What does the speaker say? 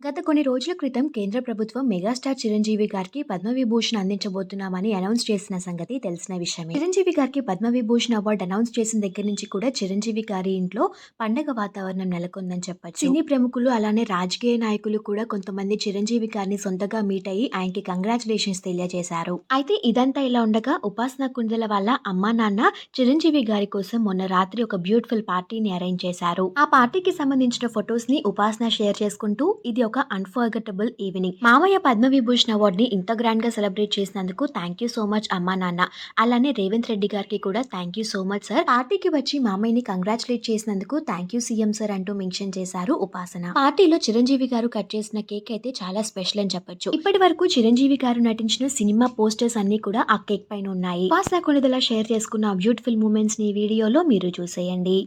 గత కొన్ని రోజుల క్రితం కేంద్ర ప్రభుత్వం మెగాస్టార్ చిరంజీవి గారికి పద్మవిభూషణ్ అందించబోతున్నామని అనౌన్స్ చేసిన సంగతి తెలిసిన విషయమే. చిరంజీవి గారికి పద్మవిభూషణ్ అవార్డు అనౌన్స్ చేసిన దగ్గర నుంచి కూడా చిరంజీవి గారి ఇంట్లో పండగ వాతావరణం నెలకొందని చెప్పొచ్చు. సినీ ప్రముఖులు అలానే రాజకీయ నాయకులు కూడా కొంతమంది చిరంజీవి గారిని సొంతగా మీట్ అయ్యి ఆయనకి కంగ్రాచులేషన్స్ తెలియజేశారు. అయితే ఇదంతా ఇలా ఉండగా ఉపాసన కుందల వాళ్ళ అమ్మా నాన్న చిరంజీవి గారి కోసం మొన్న రాత్రి ఒక బ్యూటిఫుల్ పార్టీని అరేంజ్ చేశారు. ఆ పార్టీకి సంబంధించిన ఫొటోస్ ని ఉపాసన షేర్ చేసుకుంటూ ఇది ఒక అన్ఫర్గెటబుల్ ఈవినింగ్. మామయ్య పద్మవిభూషణ్ అవార్డ్ ని ఇంత గ్రాండ్ గా సెలబ్రేట్ చేసినందుకు థ్యాంక్ యూ సో మచ్ అమ్మా నాన్న. అలానే రేవంత్ రెడ్డి గారికి కూడా thank you so much sir. పార్టీకి వచ్చి మామయ్యని కంగ్రాచులేట్ చేసినందుకు థ్యాంక్ యూ సీఎం సార్ అంటూ మెన్షన్ చేశారు ఉపాసన. పార్టీలో చిరంజీవి గారు కట్ చేసిన కేక్ అయితే చాలా స్పెషల్ అని చెప్పొచ్చు. ఇప్పటి వరకు చిరంజీవి గారు నటించిన సినిమా పోస్టర్స్ అన్ని కూడా ఆ కేక్ పైన ఉన్నాయి. ఉపాసన కొనిదలా షేర్ చేసుకున్న బ్యూటిఫుల్ మూమెంట్స్ ని వీడియోలో మీరు చూసేయండి.